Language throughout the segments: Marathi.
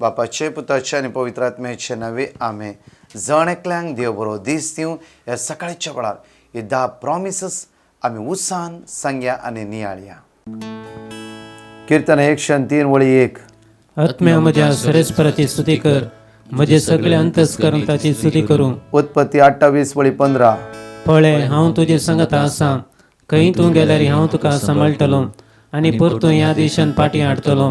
बापाचे पुताचे आनी पवित्र आत्म्याचे नवे आमे जण एकल्यांक देव बरो दीस दिवं ह्या सकाळच्या वेळार हे 10 प्रॉमिसेस आमी उत्सान सांगया आनी नियाळया. कीर्तन 103 वळी 1. आत्म्या म्हज्या सरस्वराची स्तुती कर, म्हजे सगळे अंतस्करण ताची स्तुती करूं. उत्पत्ती 28 वळी 15. पळय हांव तुजे संगत आसां, खंय तूं गेल्यार हांव तुका सांबाळटलो आनी परतून ह्या देशान फाटीं हाडटलो.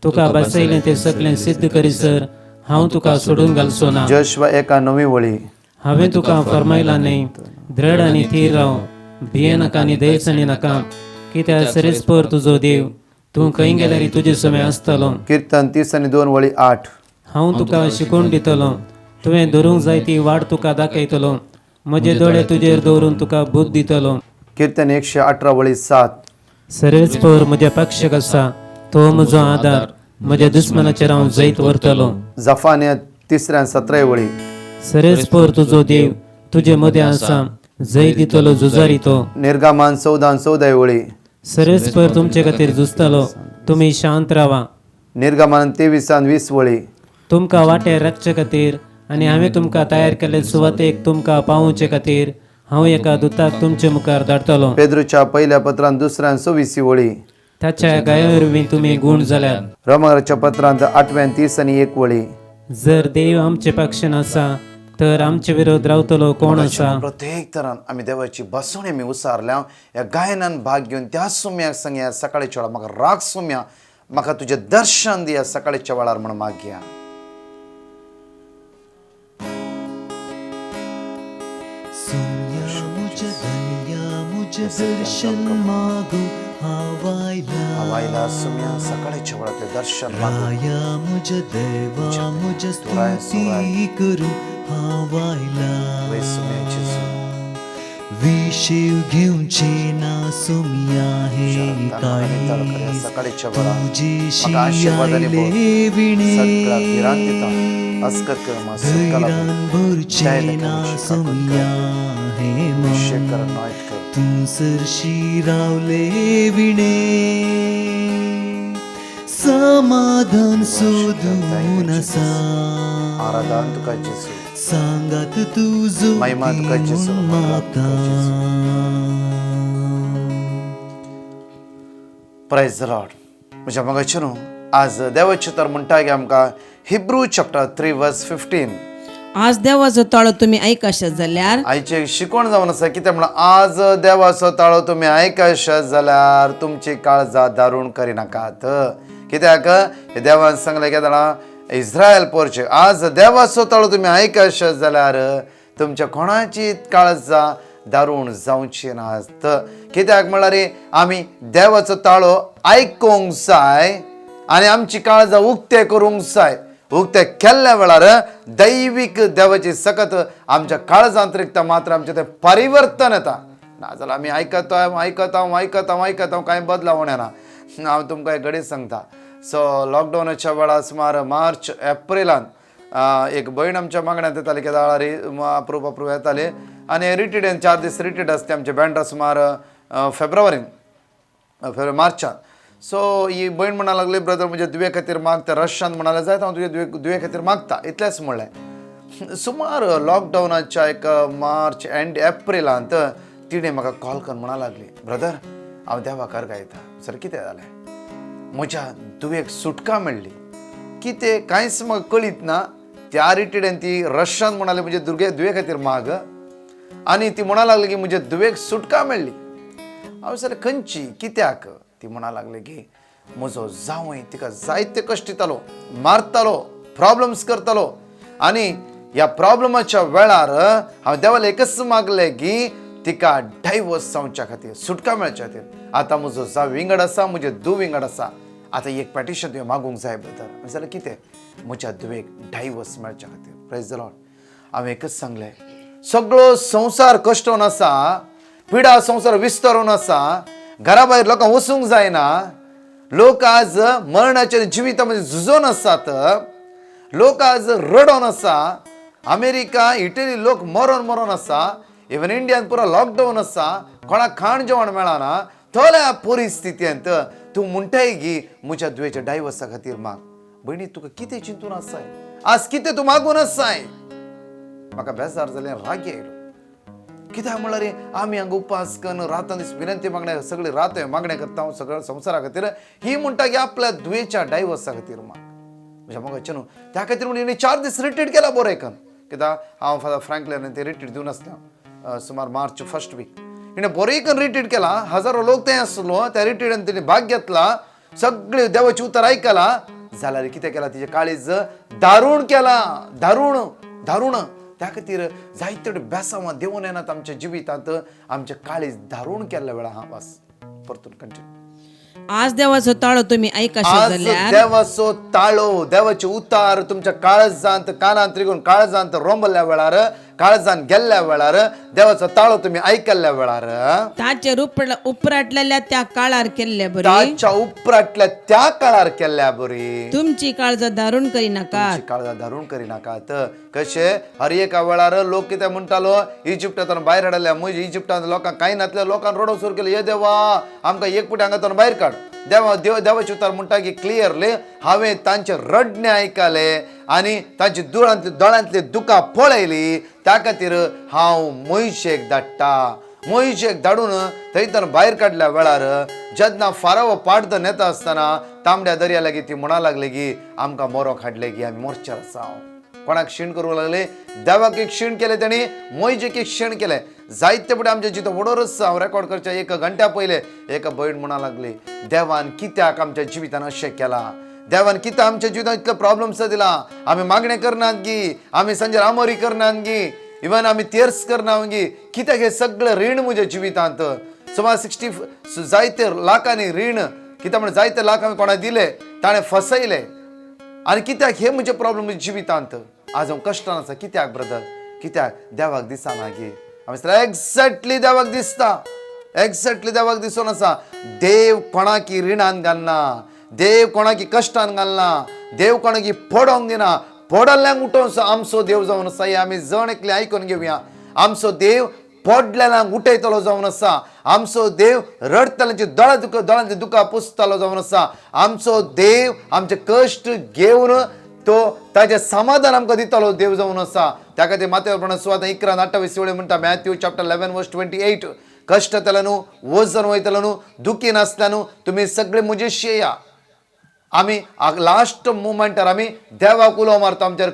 तुका बसयलें तें सगळें सिद्ध करीसर हांव तुका सोडून घालचो ना. जोशुआ 1:9 वळी. हांवें तुका फरमायला न्ही, दृढ आनी थीर राव, भिये नाका आनी दयचणी नाका, कित्याक सरेस्पर तुजो देव, तूं खंय गेल्यार तुजे समें आसतलो. कीर्तन 32 वळी 8. हांव तुका शिकवण दितलो, तुवें धरूंक जाय ती वाट तुका दाखयतलो, म्हजे दोळे तुजेर दवरून तुका बुद्ध दितलो. कीर्तन 118 वळी 7. सरेस्पर म्हज्या पक्षाक आसा, तो म्हजो आदार, म्हज्या दुस्मनाचेर हांव जैत व्हरतलो. जफान्या 3:17 वळी. सरेस्पर तुजो देव तुजे मदें आसा, जैत दितलो झुजारी तो. निर्गमान 14:14 वळी. सरेस्पर तुमचे खातीर झुजतलो, तुमी शांत रावा. निर्गमान 23:20 वळी. तुमकां वाटेर राखचे खातीर आनी हांवें तुमकां तयार केल्ले सुवातेक तुमकां पावोवचे खातीर हांव एका दुताक तुमचे मुखार धाडटलो. पेद्रूच्या पहिल्या पत्रांत 2:26 वळी. ताच्या गायावरवीं तुमी गूण जाल्यात. रोमांच्या पत्रांत 8:30 वळी. जर देव आमचे पक्षान आसा तर आमचे विरोध रावतलो कोण आसा. प्रत्येक तरान आमी देवाची बसवणी आमी उसारल्या. ह्या गायनान भाग घेवन त्या सुम्याक सांगया सकाळच्या वेळार म्हाका राग सुम्या, म्हाका तुजें दर्शन दिया सकाळच्या वेळार म्हण मागया. हवायला सुम्या सकाळच्या वेळार ते दर्शन राया मुझ देवा मुझ स्तुती करू हवायला. विशीव घेऊचे ना सुमिया हे काळी तुझी शियाले विणे धैर्यान भरचे ना सुमिया हे मन तू सरशी रावले विणे समाधान सोदून असा. आराधन तुका जेसू, सांगात तुझो महिमा तुका जेसू, माता. Praise the Lord. म्हज्या मगाचे न्हू आज देवाचे तर म्हणटा की आमकां हिब्रू चॅप्टर 3:15. आज देवाचो ताळो तुम्ही ऐकाशात जाल्यार आयचे शिकवण जावन आसा कितें म्हणल्यार आज देवाचो ताळो तुमी आयकाशात जाल्यार तुमची काळजां दारूण करिनाकात. कित्याक हे देवान सांगलें की जाणा इस्रायल पोरचे आज देवाचो ताळो तुमी आयकाशात जाल्यार तुमच्या कोणाची काळजां दारूण जावची नात. कित्याक म्हणल्यार आमी देवाचो ताळो आयकूंक जाय आनी आमची काळजां उक्ते करूंक जाय. उक्ते केल्ल्या वेळार दैवीक देवाची सकत आमच्या काळजांतरिकता मात्र आमचें तें परिवर्तन येता. नाजाल्यार आमी आयकता कांय बदलाव उणें ना. हांव तुमकां एक घडये सांगता. सो लॉकडावनाच्या वेळार सुमार मार्च एप्रिलांत एक भयण आमच्या मागण्यांत येताली की दाळारी अप्रूप येताली आनी रिट्रीट 4 दीस रिट्रीट आसता आमचे बँड्रा सुमार फेब्रुवारीन मार्चांत. सो ही भयण म्हणा लागली ब्रदर म्हणजे दुये खातीर मागता रशियान म्हणाले जायत हांव तुजे दुये खातीर मागता इतलेंच म्हणलें. सुमार लॉकडावनाच्या एक मार्च एंड एप्रिलांत तिणें म्हाका कॉल करून म्हणा लागली ब्रदर हांव देवाकार गायता. सर कितें जालें? म्हज्या दुयेक सुटका मेळ्ळी. कितें कांयच म्हाका कळीत ना. त्या रिटीडेन ती रशियान म्हणाली म्हणजे दुये खातीर माग आनी ती म्हणा लागली की म्हज्या दुयेक सुटका मेळ्ळी. हांव सर खंयची कित्याक? ती म्हणा लागले की म्हजो जावय तिका जायते कश्ट दितालो, मारतालो, प्रॉब्लम्स करतालो आनी ह्या प्रॉब्लमाच्या वेळार हांव देवाला एकच मागलें की तिका डायवोर्स जावच्या खातीर सुटका मेळच्या खातीर. आतां म्हजो जाव विंगड आसा, म्हजे धूव विंगड आसा. आतां एक पेटिशन तुवें मागूंक जाय ब्रदर. जाल्यार कितें? म्हज्या धुवेक डायवोर्स मेळच्या खातीर. Praise the Lord. हांवें एकच सांगलें सगळो संवसार कश्टोन आसा, पिडा संवसार विस्तरून आसा, घरा भायर लोकांक वचूंक जायना, लोक आज मरणाच्या जिवितामध्ये झुजोन आसात, लोक आज रडोन आसा. अमेरिका इटली लोक मरोन आसा. इवन इंडियान पुरो लॉकडावन आसा. कोणाक खाण जेवण मेळना. थोड्या परिस्थितींत तूं म्हणटाय की म्हज्या दुयेच्या डायवोर्सा खातीर माग. बहिणी तुका कितें चिंतून आसाय, आज कितें तूं मागून आसाय. म्हाका बेजार जालें, राग येयलो. कित्याक म्हणल्यार आमी हांगा उपास करून रातां दीस विनंती मागण्या सगळी रात मागण्या करता हांव सगळ्या संवसारा खातीर. ही म्हणटा की आपल्या दुयेच्या डायवर्सा खातीर माग. म्हणजे म्हाका न्हू त्या खातीर म्हणून हिणें 4 दीस रिट्रीट केला बरें करून. कित्याक हांव फादर फ्रँकलिन ते रिट्रीट दिवन आसलें सुमार मार्च फर्स्ट वीक. हिणें बरें करून रिट्रीट केला. हजारो लोक थंय आसलो. त्या रिट्रीटान तिणें भाग घेतला. सगळे देवाची उतर आयकला. जाल्यार कितें केलां तिचें काळीज दारूण केलां. दारूण त्या खातीर जायते बेसांवां देंवन येनात आमच्या जिवितांत. आमचे काळीज दारूण केल्ल्या वेळा हा बस परतून कंटिन्यू. आज देवाचो ताळो तुम्ही ऐकाशे आज जाल्यार देवाचो ताळो, देवाचे उतार तुमच्या काळजांत कानांत रिगून काळजांत रोंबल्या वेळार, काळजांत गेल्ल्या वेळार, देवाचो ताळो तुम्ही आयकल्ल्या वेळार, ताचेर उपराटलेल्या त्या काळार केल्ले बरे, ताच्या उपरांतल्या त्या काळार केल्ल्या बरी. तुमची काळजा धारून करी नाकात. काळजा धारून करिनाकात. कशे हर एका वेळार लोक कितें म्हणटालो, इजिप्टांतून भायर हाडल्या, म्हणजे इजिप्टांत लोकांक कांय नासल्या लोकांक रडो सुरू केलो, हे देवा आमकां एक पुटी हांगातून भायर काड. देवाचे उतार म्हणटा की क्लियरली हांवें तांचे रडणे आयकले आनी तांची दोळ्यांतली दुकां पळयली. त्या खातीर हांव मोइशेक धाडटा. मोइशेक धाडून थंयतन भायर काडल्या वेळार जेन्ना फाराव पाड्ड नेता आसतना तांबड्या दर्या लागीं ती म्हणा लागली की आमकां मोरोक हाडले की आमी मोरचेर आसा. कोणाक क्षीण करूंक लागले, देवाक एक क्षीण केले तेणी, मोइशेक एक क्षीण केले. जायते फुडें आमचे जितो वडोरच हांव रेकॉर्ड करच्या 1 घंट्या पयले एक भयण म्हणा लागली, देवान कित्याक आमच्या जिवितान अशें केलां, देवान कित्याक आमच्या जिवितान इतले प्रॉब्लम्स दिला. आमी मागणे करनात गी, आमी सांजे रामोरी करनात गी, इवन आमी तेर्स करना गी, कित्याक हे सगळें रीण म्हज्या जिवितांत. सुमार 60 जायते लाखांनी रीण, कित्याक म्हणजे जायते लाख हांवें कोणा दिले, ताणें फसयले. आनी कित्याक हे म्हजे प्रॉब्लम म्हज्या जिवितांत. आज हांव कश्टान आसा. कित्याक ब्रदर, कित्याक देवाक दिसना गी. एक्झॅक्टली देवाक दिसता, एक्झॅक्टली देवाक दिसून आसा. देव कोणाकी रिणान घालना, देव कोणाकी कश्टान घालना, देव कोणाकी पडोंक दिना. पडल्ल्यांक उठोवन आमचो देव जावन आसा. हे आमी जण एकले आयकून घेवया. आमचो देव पडलेल्यांक उठयतलो जावन आसा. आमचो देव रडतल्यांची दोळ्यांतली दुकां पुसतलो जावन आसा. आमचो देव आमचे कश्ट घेवन तो ताजे समाधान आमकां दितलो देव जावन आसा. त्या खातीर मातेप्रमाणे सुवात 11:28 वेळी म्हणटा, मॅथ्यू चॅप्टर 11:28, कश्ट येतले न्हू, वजन वयतले न्हू, दुखी नासल्या न्हू, तुमी सगळे म्हजेशी येया. आमी लास्ट मुमेंटार आमी देवाक उलो मारता आमचेर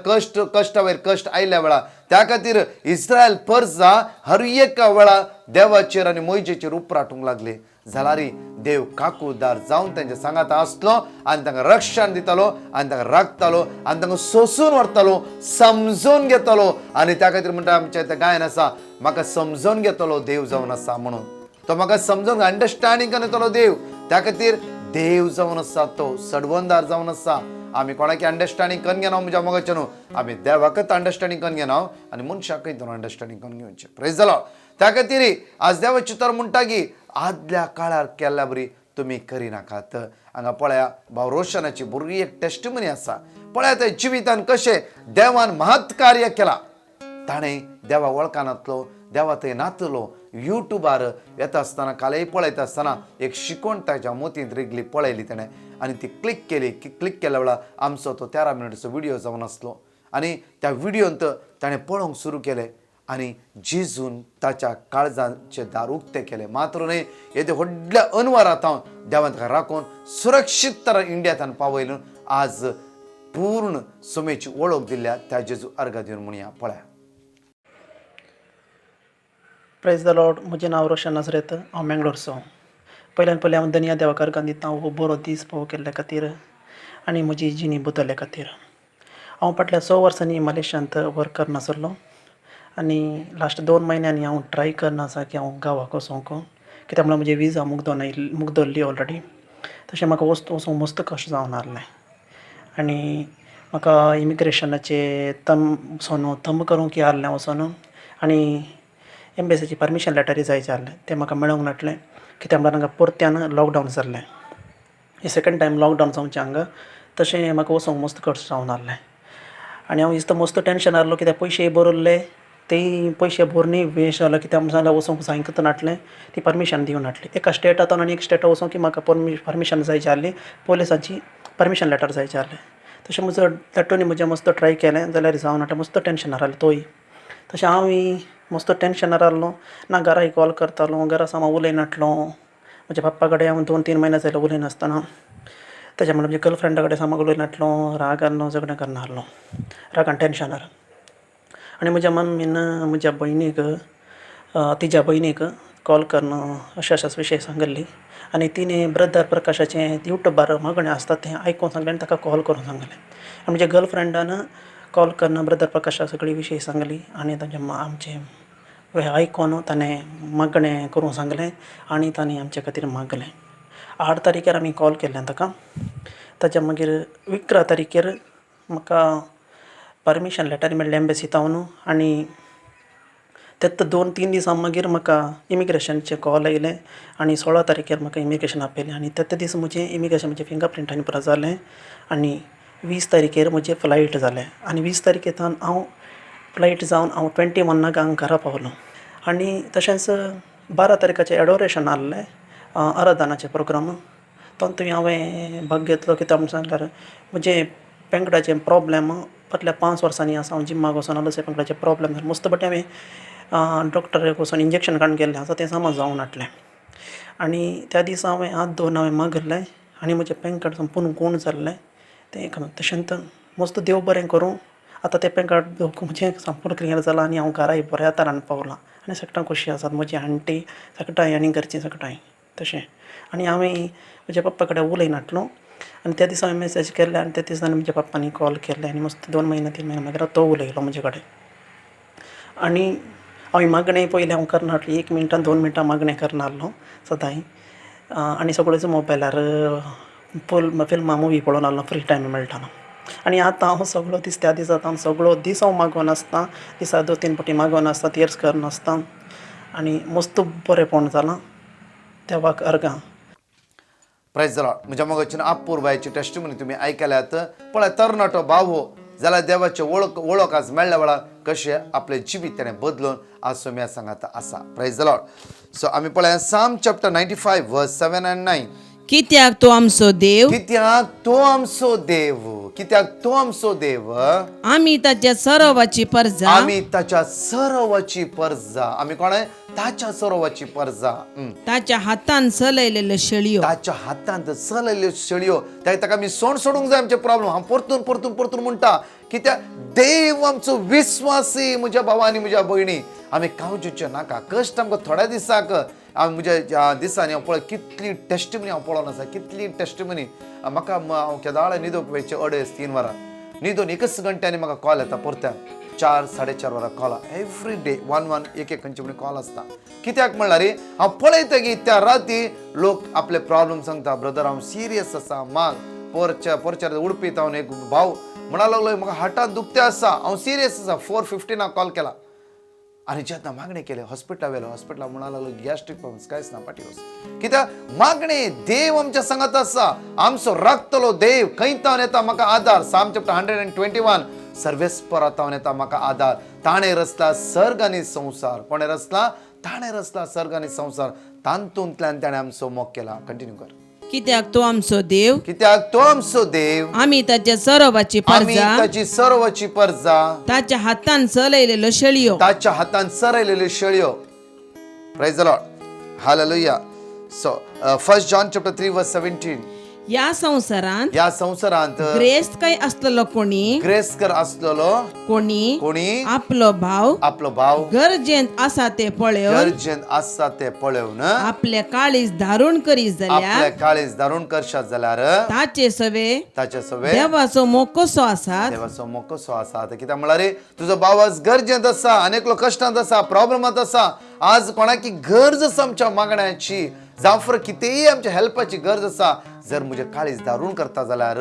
कश्टा वयर कश्ट आयल्या वेळा. त्या खातीर इस्रायल पर्जा हर एका वेळा देवाचेर आनी मोइशेचेर उपराटूंक लागले. जाल्यार देव काकूदार जावन तेंच्या सांगात आसलो आनी तांकां रक्षण दितालो आनी तांकां राखतालो आनी तांकां सोसून व्हरतालो, समजून घेतालो. आनी त्या खातीर म्हणटा आमचें तें गायन आसा, म्हाका समजून घेतलो देव जावन आसा म्हणून. तो म्हाका समजून अंडरस्टँडींग करतलो देव. त्या खातीर देव जावन आसा तो सडवंदार जावन आसा. आमी कोणाकी अंडरस्टँडींग करून घेना म्हज्या मोगाचें न्हू, आमी देवाकच अंडरस्टँडींग करून घेना आनी मनशाकय दोन अंडरस्टँडींग करून घेवचें. Praise the Lord. त्या खातीर आज देवाची उतर म्हणटा की आदल्या काळार केल्ल्या बरी तुमी करिनाकात. हांगा पळया भाव रोशनाची बरी एक टेस्टिमनी आसा. पळया त्या जिवितान कशें देवान महत् कार्य केलां. ताणें देवा वळखानातलो, देवा थंय नातलो. युट्यूबार येता आसतना कालय पळयता आसतना एक शिकोण ताच्या मोतींत रिगली पळयली ताणें आनी ती क्लिक केली. क्लिक केल्या वेळार आमचो तो 13 मिनटाचो व्हिडिओ जावन आसलो आनी त्या व्हिडिओंत ताणें पळोवंक सुरू केलें आनी जेजून ताच्या काळजाचे दार उक्ते केले. मात्र न्हय, येदे व्हडल्या अनवरांत हांव देवान ताका राखून सुरक्षीत तरान इंडियांत पावयलो. आज पूर्ण सुमेची वळख दिल्या त्या जेजू अर्घ दिवन म्हणया. पळया. Praise the Lord. म्हजें नांव रोशन नाझरेत, हांव मेंगलोरचो. पयल्यान पयलें हांव धन्य देवाक अर्घ दिता हो बरो दीस फोव केल्ल्या खातीर आनी म्हजी जिणी बदल्ल्या खातीर. हांव फाटल्या 6 वर्सांनी मलेशियांत वर्क करना आसलो आनी लास्ट 2 म्हयन्यांनी हांव ट्राय करना आसा की हांव गांवाक वचोंक, कित्याक म्हळ्यार म्हजी विजा मुग्दोल्ली ऑलरेडी. तशें म्हाका वचूंक मस्त कश्ट जावन आहलें आनी म्हाका इमिग्रेशनाचे थंब करूंक आहलें वचोन आनी एम्बेसीची परमिशन लेटरी जायचें आहलें. तें म्हाका मेळोंक नाटलें, कित्याक म्हळ्यार हांगा परत्यान लॉकडावन जाल्लें. हे सेकंड टायम लॉकडावन जावचें हांगा. तशें म्हाका वचोंक मस्त कश्ट जावन आहलें आनी हांव दिसता मस्त टेंशन आहलो, कित्याक पयशे भरले तेय पयशे भरनी वेस्ट जालो, कित्याक जाल्यार वचोंक जायत नाटलें, ती परमिशन दिवं नाटली. एका स्टेटांतून आनी एक स्टेटाक वचोंक की म्हाका परमिशन जायची आहली, पुलिसांची परमिशन लेटर जायचें आहलें. तशें म्हजो धाकटुनी म्हजें मस्त ट्राय केलें जाल्यार जावन आतां मस्त टेंशनार आहलें तोय तशें हांवूय मस्त टेंशनार आहलो ना घराय कॉल करतालो घरा सामान उलयनासलो म्हज्या पप्पा कडेन हांव 2-3 म्हयने जाले उलयनासतना तेज्या म्हळ्यार म्हज्या गर्लफ्रेंडा कडेन सामान उलयनासलो राग आहलो झगडे करना आहलो रागान टेंशनार आनी म्हज्या मम्मीन म्हज्या भयणीक तिज्या भयणीक कॉल करून अशें विशय सांगल्ली आनी तिणें ब्रदर प्रकाशाचें युट्यूबार मागणें आसता तें आयकून सांगलें आनी ताका कॉल करून सांगलें आनी म्हज्या गर्लफ्रेंडान कॉल करून ब्रदर प्रकाशा सगळी विशय सांगली आनी तांचे आमचें हें आयकून ताणें मागणें करूंक सांगलें आनी ताणें आमचे खातीर मागलें 8 तारखेर आमी कॉल केल्लें ताका ताच्या मागीर 11 तारखेर म्हाका परमिशन लेटर मेळ्ळें एम्बेसी तावन आनी तेत 2-3 दिसां मागीर म्हाका इमिग्रेशनचे कॉल आयले आनी 16 तारखेर म्हाका इमिग्रेशन आपयलें आनी तेत दीस म्हजें इमिग्रेशन म्हजें फिंगरप्रिंटांनी पुरो जालें आनी 20 तारखेर म्हजें फ्लायट जालें आनी 20 तारखेर हांव फ्लायट जावन हांव 21 हांगा घरा पावलो आनी तशेंच 12 तारखेचें एडोरेशन आहलें आराधनाचें प्रोग्राम तातूंत हांवें भाग घेतलो कित्याक म्हण सांगल्यार म्हजें पेंगडाचें प्रॉब्लेम फाटल्या 5 वर्सांनी आसा हांव जिम्माक वचून आसलो पेंगडाचें प्रॉब्लेम जालें मस्त बट हांवें डॉक्टराक वचून इंजेक्शन काडून गेल्लें आसा तें सामान जावं नाटलें आनी त्या दिसा हांवें हात धुवन हांवें मागलें आनी म्हजें पॅन कार्ड संपूर्ण गूण जाल्लें तें तशेंच मस्त देव बरें करूं आतां तें पॅन कार्ड म्हजें संपूर्ण क्लियर जालां आनी हांव घराय बऱ्या तरान पावलां आनी सगळ्यां खोशी आसात म्हजी आंटी सगळ्यां आनी घरचीं सगळ्यां तशें आनी हांवें म्हज्या पप्पा कडेन उलयनासलो आनी त्या दिसा हांवें मॅसेज केल्लें आनी त्या दिसांनी म्हज्या पप्पानी कॉल केल्लें आनी मस्त 2 म्हयने 3 म्हयने मागीर तो उलयलो म्हजे कडेन आनी हांवें मागणें पयलीं हांव करनासली 1 मिनटां 2 मिनटां मागणें करनासलो सदांय आनी सगळेच मोबायलार फिल्मां मुवी पळोवन आहलो फ्री टायम मेळटालो आनी आतां हांव सगळो दीस त्या दिसा हांव सगळो दीस हांव मागोवन आसता दिसा 2-3 फावटी मागोवन आसता तियर्स करनासता आनी मस्त बरेंपण जालां देवाक अर्गां प्रायज जाला म्हज्या मोगाची आपूर बायची टेस्टिमनी तुमी आयकल्यात पळय तरणाटो भाव जाल्यार देवाचे वळख आज मेळ्ळ्या वेळार कशें आपलें जिवीत ताणें बदलून आज सोम्या सांगात आसा प्रायज जाला सो आमी पळय साम चॅप्टर 95 वर्स 7 and 9 कित्याक तो आमचो देव कित्याक तो आमचो देव कित्याक तो आमचो देव आमी ताच्या सरोवाची परजा आमी ताच्या सरोवाची परजा आमी कोणे ताच्या सरोवाची परजा ताच्या हातान चलयलेल्यो शेळयो ताच्या हातांत चलयल्यो शेळयो ताका आमी सोड सोडूंक जाय आमचे प्रॉब्लेम हांव परतून म्हणटा कित्याक देव आमचो विस्वासी म्हज्या भावा आनी म्हज्या भयणी आमी कावचें नाका कश्ट आमकां थोड्या दिसाक म्हज्या दिसांनी हांव पळय कितली टेस्टिमनी हांव पळोवन आसा कितली टेस्टिमनी म्हाका हांव केदाळे न्हिदोवंक वयचें 2.5-3 वरां न्हिदोवन 1 घंट्यांनी म्हाका कॉल येता परत्या 4-4.5 वरां कॉल एवरी डे 1 खंयचे म्हण कॉल आसता कित्याक म्हणल्यार हांव पळयता की त्या राती लोक आपले प्रॉब्लेम सांगता ब्रदर हांव सिरियस आसा माग पोरच्या उडपीत हांव एक भाव म्हणा लागलो म्हाका हार्टान दुखतें आसा हांव सिरियस आसा 4:15 कॉल केला आनी जेन्ना मागणें केलें हॉस्पिटला वेलो हॉस्पिटला म्हणा लागलो गॅस्ट्रीक प्रॉब्लम्स कांयच ना पाटी वच कित्याक मागणें देव आमच्या सांगात आसा आमचो राखतलो देव खंयतावन येता म्हाका आदार साम चॅप्टर 121 सर्वेस्परांतावन येता म्हाका आदार ताणें रचला सर्ग आनी संवसार कोणें रचला ताणें रचला सर्ग आनी संवसार तांतूंतल्यान ताणें आमचो मोग केला कंटिन्यू कर कित्याक तो आमचो देव कित्याक तो आमचो देव आमी ताच्या सरोवाची आमी परजा ताची सर्वाची परजा ताच्या हातान चलयलेल्यो शेळयो ताच्या हातान चरयलेल्यो शेळयो praise the Lord hallelujah so 1 John chapter 3 verse 17 ह्या संवसारांत ग्रेस्त असलेलो कोणी ग्रेस्कर असलेलो कोणी आपलो भाव गरजेंत आसा ते पळयोन गरजेंत आसा ते पळोवन आपले काळीज धारून करीत जाल्यार आपले काळीज धारून करशात जाल्यार ताचे सवे देवाचो मोग कसो आसा देवाचो मोग कसो आसा कित्याक म्हळ्यार तुजो भाव आज गरजेंत आसा अनेक लोक कश्टांत आसा प्रॉब्लेमांत आसा आज कोणाकी गरज आसा आमच्या मागण्याची जावं फर कितेंय आमच्या हेल्पाची गरज आसा जर म्हजे काळीज धारून करता जाल्यार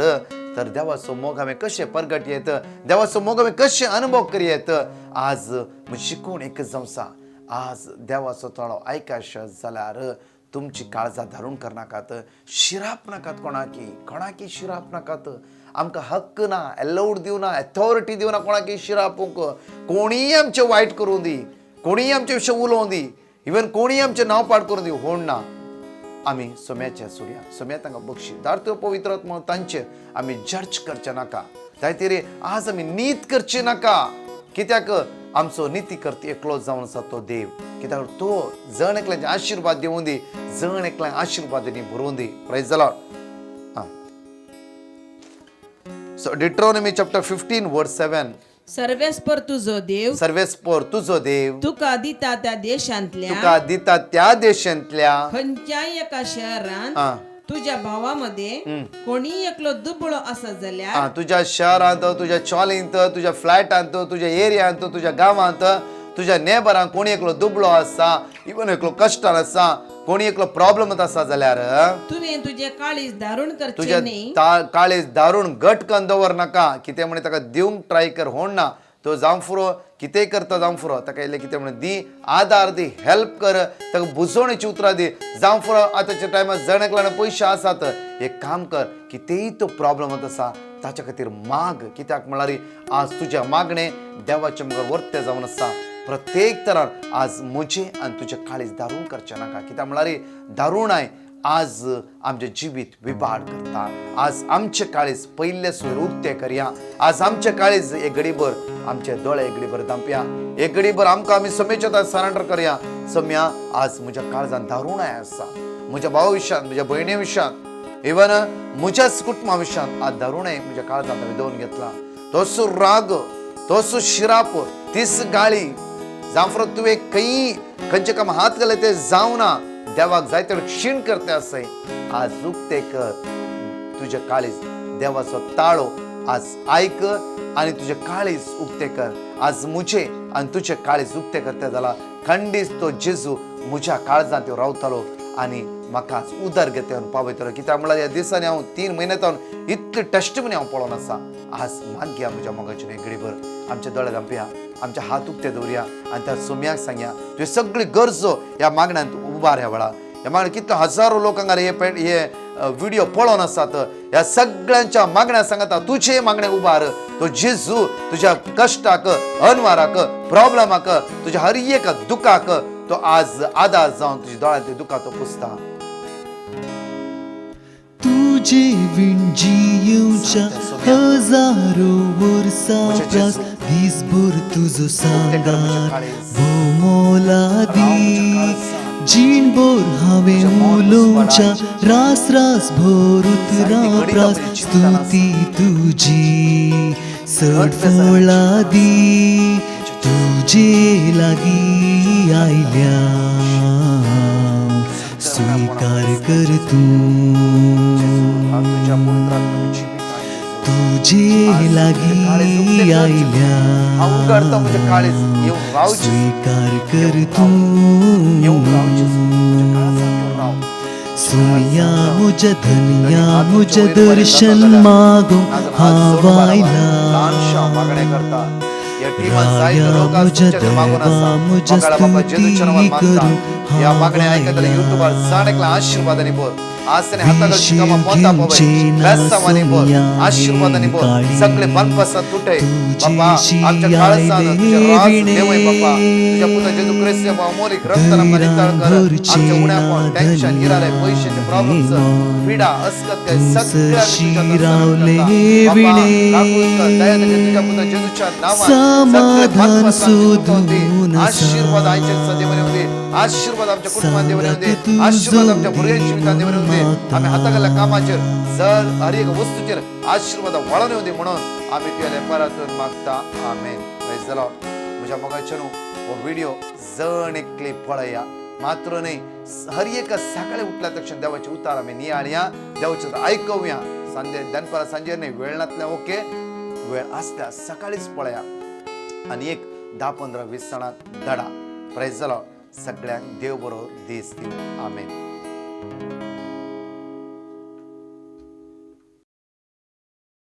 तर देवाचो मोग हांवें कशें परगट येत देवाचो मोग हांवें कशें अनुभव करियेत आज शिकून एकच जावं आसा आज देवाचो थोडो आयकाशात जाल्यार तुमची काळजां धारून करनाकात शिराप नाकात कोणाकी शिराप नाकात आमकां हक्क ना एलाउड दिवना अथॉरिटी दिवना कोणाकी शिरापूंक कोणीय आमचें वायट करूं दी कोणीय आमचे विशय उलोवं दी इवन कोणीय आमचें नांव पाड करूं दी होण ना आमी सोम्याच्या सुडया सोम्या तांकां बक्षी दार पवित्र आत्मा तांचे आमी जज करचे नाका त्या तरी आज आमी नीत करचे नाका कित्याक आमचो निती करता एकलो जावन आसा तो देव कित्याक तो जण एकल्याचे आशिर्वाद दिवूं दी जण एकल्यांक आशिर्वादांनी भरोवन दी praise the Lord. So Deuteronomy chapter 15 verse 7 सर्वेस्पर तुझो देव सर्वेस्पर तुझो देव तुका दिता त्या देशांतल्या तुका दिता त्या देशांतल्या खंयच्याय एका शहरांत आ, तुझ्या भावामध्ये कोणी एकलो दुबळो आसा जाल्यार तुझ्या शहरांत तुझ्या चॉलींत तुझ्या फ्लॅटांत तुझ्या एरियांत तुझ्या गांवांत तुझ्या नेबरांक कोणी एकलो दुबळो आसा इवन एकलो कश्टान आसा कोणी एकलो प्रॉब्लम आसा जाल्यार तुवें तुझे काळीज धारून करचे तुझ्या न्ही काळीज दारून घटकन दवर नाका कितें म्हणे ताका दिवंक ट्राय कर होण ना तो जावं फुरो कितेंय करता जावं फुरो ताका इल्लें कितें म्हणे दी आदार दी हेल्प कर ताका बुजवणेची उतरां दी जावं फुरो आतांच्या टायमार जण एकल्यान पयशे आसात एक काम कर कितेंय तो प्रॉब्लम आसा ताच्या खातीर माग कित्याक म्हळ्यार आज तुज्या मागणें देवाचे मुखार वर्ते जावन आसा प्रत्येक तरान आज म्हजें आनी तुजें काळीज दारून करचें नाका कित्याक म्हळ्यार दारुणाय आज आमचें जिवीत विबाड करता आज आमचें काळीज पयले सुरू उक्तें करया आज आमचें काळीज एक घडीभर आमचे दोळे एक घडीभर दांपया एक घडीभर आमकां आमी समेच्या सरेंडर करया सम्या आज म्हज्या काळजान दारुणाय आसा म्हज्या भावा विशयांत म्हज्या भयणी विशयांत इवन म्हज्याच कुटुंबा विशयांत आज दारुणाय म्हज्या काळजांत हांवें दवरून घेतला तोच राग तोच शिराप तीच गाळी जावं तुवें खंयचे काम हात घाले ते जावना देवाक जायते क्षीण करते आसय आज उक्ते कर तुझे काळीज देवाचो ताळो आज आयक आनी तुझे काळीज उक्ते कर आज मुझे आनी तुझे काळीज उक्ते करते जाल्यार खंडीत तो जेजू म्हज्या काळजांत रावतलो आनी म्हाका उदर घेवन पावयतलो कित्याक म्हळ्यार ह्या दिसांनी हांव 3 म्हयन्यांत इतले टेस्टमनी हांव पळोवन आसा आज मागया म्हज्या मोगाचें एक घडीभर आमचे दोळे दांपया आमचे हात उक्ते दवरया आनी त्या सोम्याक सांगया तुवें सगळी गरजो ह्या मागण्यांत उबार ह्या वेळार ह्या मागण्या कितले हजारो लोक हांगा हे व्हिडिओ पळोवन आसात ह्या सगळ्यांच्या मागण्या सांगता तुझे मागणे उबार तो जेजू तुझ्या कश्टाक अनवाराक प्रॉब्लमाक तुझ्या हर एक दुखाक तो आज आदार जावन तुझ्या दोळ्यांतली दुखां तो पुसता तुझे विणजीवच्या हजारो वर्सां दिसभर तुजो सांगार भोमोलादी जीणभर हांवें उलोवच्या रास रास भर उतरां प्रास स्तुती तुजी सडफोळा दी तुजे लागीं आयल्या स्वीकार कर तूं तुझे लागीं आयल्या स्वीकार कर तूं सोनिया मुझे धनिया मुझे दर्शन मागो हांव आयला राया मुझे देवा मुझे स्तुती करूं हांव आयला आशीर्वादांनी बोल आसने हाताळची कामां मोता पवय बेस्तावांनी बोल आशीर्वादांनी बोल सगळे बंदपासा तुटे बाबा आमच्या काळजान तुझे राज देवय बाबा तुझ्या पुत्र जेजू ख्रिस्त अमोलिक रक्तान आमकां नितळ कर आमच्या उण्यापण टेन्शन इराले पैशाचे प्रॉब्लेम्स पीडा असकत काय सगळ्या तुझ्या पुत्र जेजूच्या नावान सगळे बंदपासा सोदून आशीर्वाद आयचे देवाने होते आशीर्वाद आमच्या कुटुंबात देवाने होते आशीर्वाद आमच्या भुरग्यांच्या जिवितांत देवाने होते आम्ही हातागल्या कामाचेर जर हर एक वस्तूचेर आशीर्वाद वळण येऊ दे म्हणून आम्ही तुझ्या परतून मागता आमेन प्रेज द लॉर्ड म्हज्या मोगाचेर हो व्हिडिओ जण एकली पळया मात्र न्ही हर एक सकाळी उठल्या तक्षण देवाचे उतार आम्ही नियाळया देवाचे आयकूया संजे दनपारा सांजेर न्ही वेळ नासल्या ओके वेळ आसल्या सकाळीच पळया आनी एक 10-15-20 जाणांक धडा प्रेज द लॉर्ड सगळ्यांक देव बरो दीस दिवं आमेन.